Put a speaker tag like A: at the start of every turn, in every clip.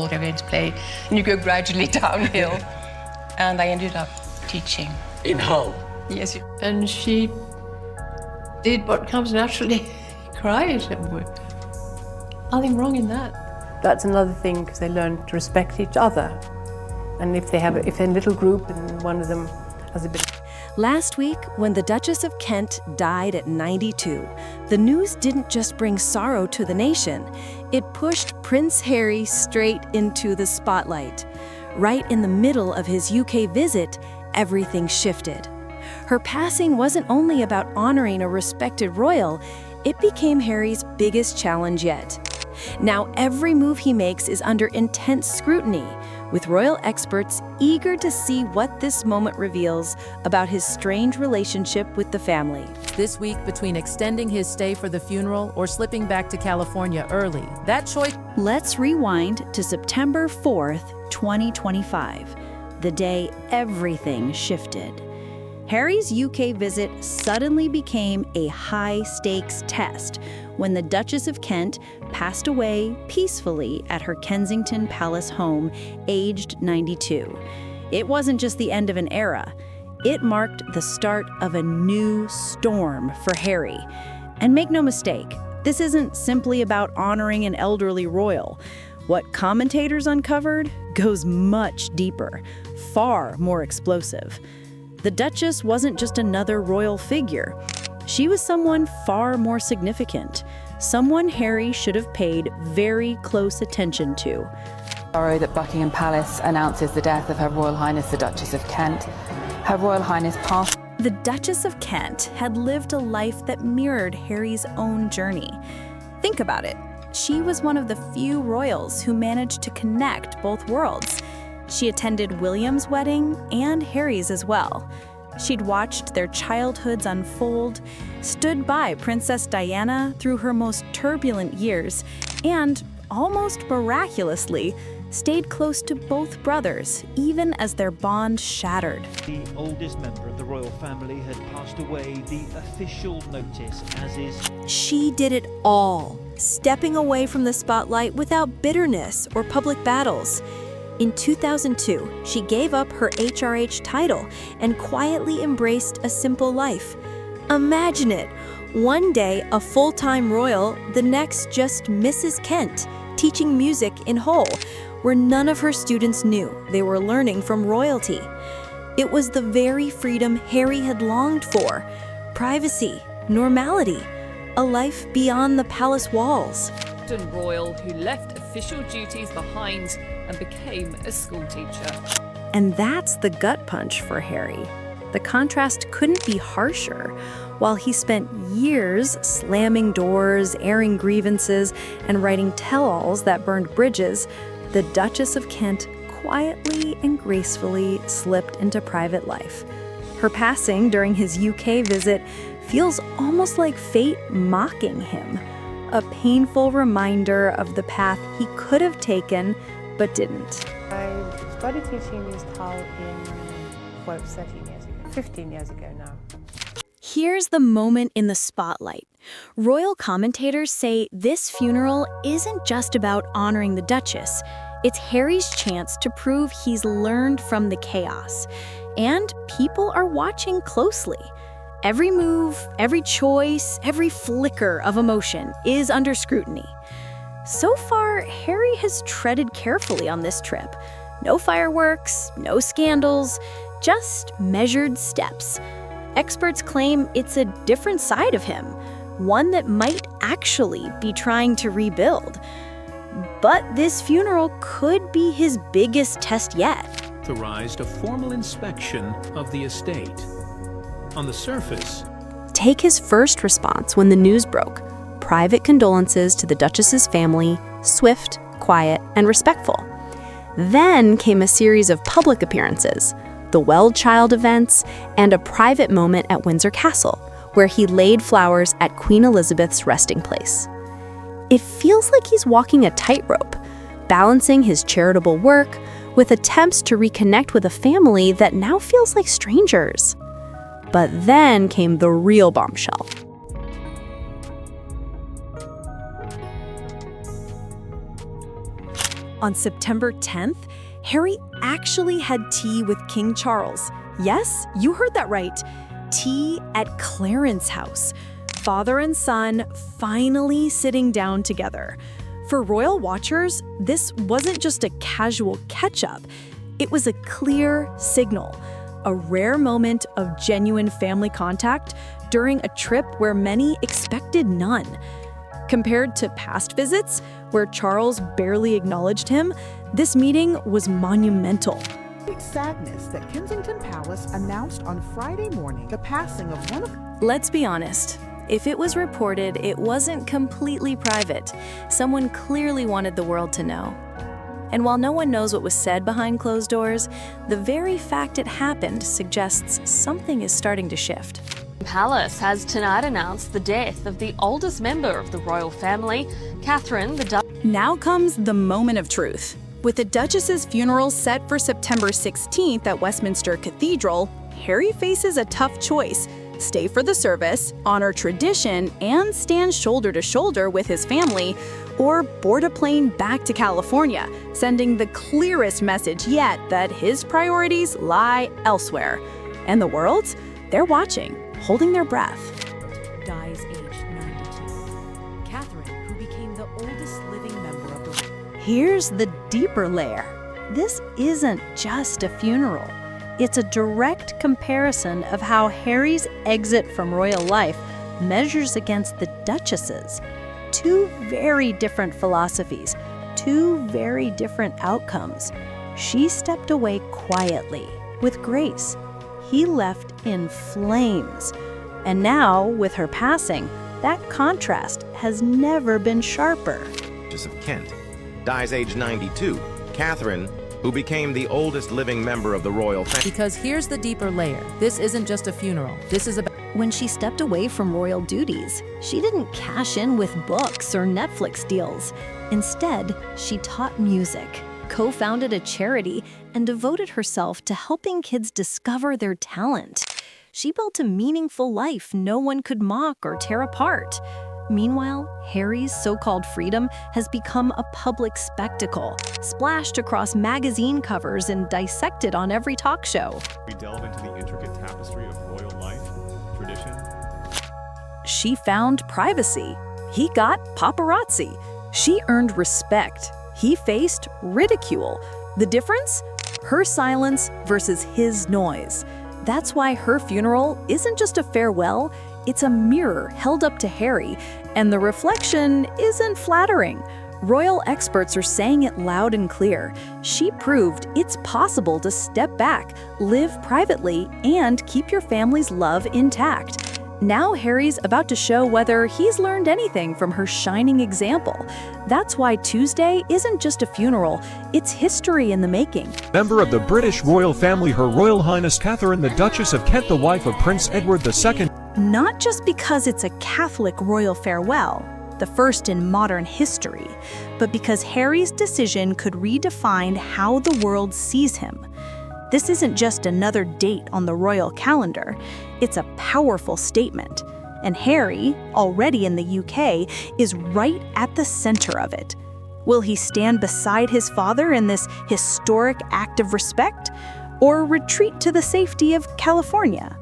A: They're going to play, and you go gradually downhill. And I ended up teaching.
B: In Hull?
A: Yes. And she did what comes naturally, cried. Nothing wrong in that.
C: That's another thing, because they learn to respect each other. And if they're in a little group and one of them has a bit.
D: Last week, when the Duchess of Kent died at 92, the news didn't just bring sorrow to the nation. It pushed Prince Harry straight into the spotlight. Right in the middle of his UK visit, everything shifted. Her passing wasn't only about honoring a respected royal, it became Harry's biggest challenge yet. Now every move he makes is under intense scrutiny, with royal experts eager to see what this moment reveals about his strange relationship with the family.
E: This week, between extending his stay for the funeral or slipping back to California early, that choice...
F: Let's rewind to September 4th, 2025, the day everything shifted. Harry's UK visit suddenly became a high-stakes test when the Duchess of Kent passed away peacefully at her Kensington Palace home, aged 92. It wasn't just the end of an era. It marked the start of a new storm for Harry. And make no mistake, this isn't simply about honoring an elderly royal. What commentators uncovered goes much deeper, far more explosive. The Duchess wasn't just another royal figure. She was someone far more significant, someone Harry should have paid very close attention to.
G: Sorrow that Buckingham Palace announces the death of Her Royal Highness the Duchess of Kent. Her Royal Highness passed.
D: The Duchess of Kent had lived a life that mirrored Harry's own journey. Think about it. She was one of the few royals who managed to connect both worlds. She attended William's wedding and Harry's as well. She'd watched their childhoods unfold, stood by Princess Diana through her most turbulent years, and, almost miraculously, stayed close to both brothers, even as their bond shattered.
H: The oldest member of the royal family had passed away, the official notice, as is...
D: She did it all, stepping away from the spotlight without bitterness or public battles. In 2002, she gave up her HRH title and quietly embraced a simple life. Imagine it, one day a full-time royal, the next just Mrs. Kent, teaching music in Hull, where none of her students knew they were learning from royalty. It was the very freedom Harry had longed for: privacy, normality, a life beyond the palace walls.
I: Royal who left official duties behind and became a school teacher.
D: And that's the gut punch for Harry. The contrast couldn't be harsher. While he spent years slamming doors, airing grievances, and writing tell-alls that burned bridges, the Duchess of Kent quietly and gracefully slipped into private life. Her passing during his UK visit feels almost like fate mocking him, a painful reminder of the path he could have taken but didn't.
C: I started teaching music in, 13 years ago, 15 years ago now.
D: Here's the moment in the spotlight. Royal commentators say this funeral isn't just about honoring the Duchess. It's Harry's chance to prove he's learned from the chaos. And people are watching closely. Every move, every choice, every flicker of emotion is under scrutiny. So far, Harry has treaded carefully on this trip. No fireworks, no scandals, just measured steps. Experts claim it's a different side of him, one that might actually be trying to rebuild. But this funeral could be his biggest test yet.
J: Authorized a formal inspection of the estate. On the surface,
D: take his first response when the news broke. Private condolences to the Duchess's family, swift, quiet, and respectful. Then came a series of public appearances, the Well Child events, and a private moment at Windsor Castle, where he laid flowers at Queen Elizabeth's resting place. It feels like he's walking a tightrope, balancing his charitable work with attempts to reconnect with a family that now feels like strangers. But then came the real bombshell. On September 10th, Harry actually had tea with King Charles. Yes, you heard that right. Tea at Clarence House. Father and son finally sitting down together. For royal watchers, this wasn't just a casual catch-up. It was a clear signal, a rare moment of genuine family contact during a trip where many expected none. Compared to past visits, where Charles barely acknowledged him, this meeting was monumental.
B: Sadness that Kensington Palace announced on Friday morning the passing of one of...
D: Let's be honest. If it was reported, it wasn't completely private. Someone clearly wanted the world to know. And while no one knows what was said behind closed doors, the very fact it happened suggests something is starting to shift.
K: Palace has tonight announced the death of the oldest member of the royal family, Catherine the Duchess.
D: Now comes the moment of truth. With the Duchess's funeral set for September 16th at Westminster Cathedral, Harry faces a tough choice: stay for the service, honor tradition, and stand shoulder to shoulder with his family, or board a plane back to California, sending the clearest message yet that his priorities lie elsewhere. And the world? They're watching, holding their breath.
E: Dies aged 92. Catherine, who became the oldest living member of the...
F: Here's the deeper layer. This isn't just a funeral. It's a direct comparison of how Harry's exit from royal life measures against the Duchess's. Two very different philosophies, two very different outcomes. She stepped away quietly, with grace. He left in flames. And now, with her passing, that contrast has never been sharper.
L: Duchess of Kent dies age 92. Catherine, who became the oldest living member of the royal family.
E: Because here's the deeper layer. This isn't just a funeral. This is about...
F: When she stepped away from royal duties, she didn't cash in with books or Netflix deals. Instead, she taught music, co-founded a charity, and devoted herself to helping kids discover their talent. She built a meaningful life no one could mock or tear apart. Meanwhile, Harry's so-called freedom has become a public spectacle, splashed across magazine covers and dissected on every talk show.
M: We delve into the intricate tapestry of royal life, tradition.
D: She found privacy. He got paparazzi. She earned respect. He faced ridicule. The difference? Her silence versus his noise. That's why her funeral isn't just a farewell, it's a mirror held up to Harry, and the reflection isn't flattering. Royal experts are saying it loud and clear. She proved it's possible to step back, live privately, and keep your family's love intact. Now Harry's about to show whether he's learned anything from her shining example. That's why Tuesday isn't just a funeral, it's history in the making.
N: Member of the British royal family, Her Royal Highness Catherine the Duchess of Kent, the wife of Prince Edward II.
D: Not just because it's a Catholic royal farewell, the first in modern history, but because Harry's decision could redefine how the world sees him. This isn't just another date on the royal calendar, it's a powerful statement. And Harry, already in the UK, is right at the center of it. Will he stand beside his father in this historic act of respect, or retreat to the safety of California?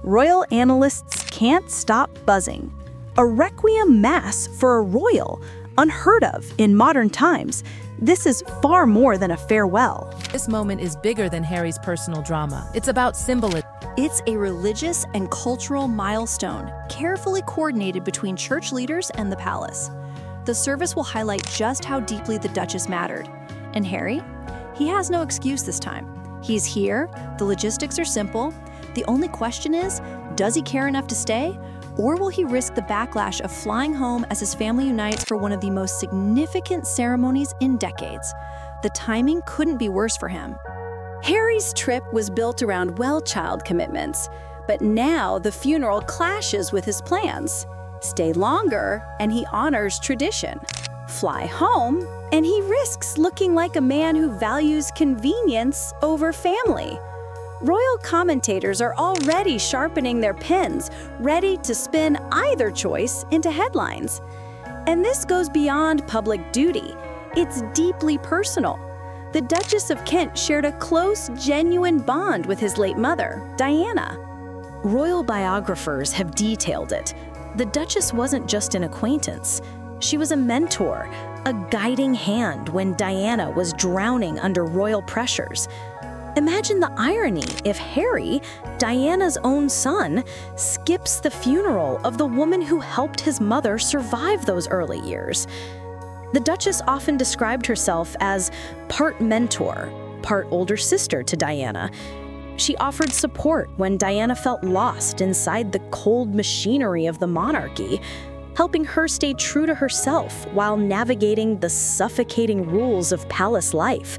D: Royal analysts can't stop buzzing. A requiem mass for a royal, unheard of in modern times. This is far more than a farewell.
E: This moment is bigger than Harry's personal drama. It's about symbolism.
D: It's a religious and cultural milestone, carefully coordinated between church leaders and the palace. The service will highlight just how deeply the Duchess mattered. And Harry? He has no excuse this time. He's here, the logistics are simple. The only question is, does he care enough to stay? Or will he risk the backlash of flying home as his family unites for one of the most significant ceremonies in decades? The timing couldn't be worse for him. Harry's trip was built around well-child commitments, but now the funeral clashes with his plans. Stay longer, and he honors tradition. Fly home, and he risks looking like a man who values convenience over family. Royal commentators are already sharpening their pens, ready to spin either choice into headlines. And this goes beyond public duty.
F: It's deeply personal. The Duchess of Kent shared a close, genuine bond with his late mother, Diana. Royal biographers have detailed it. The Duchess wasn't just an acquaintance. She was a mentor, a guiding hand when Diana was drowning under royal pressures. Imagine the irony if Harry, Diana's own son, skips the funeral of the woman who helped his mother survive those early years. The Duchess often described herself as part mentor, part older sister to Diana. She offered support when Diana felt lost inside the cold machinery of the monarchy, helping her stay true to herself while navigating the suffocating rules of palace life,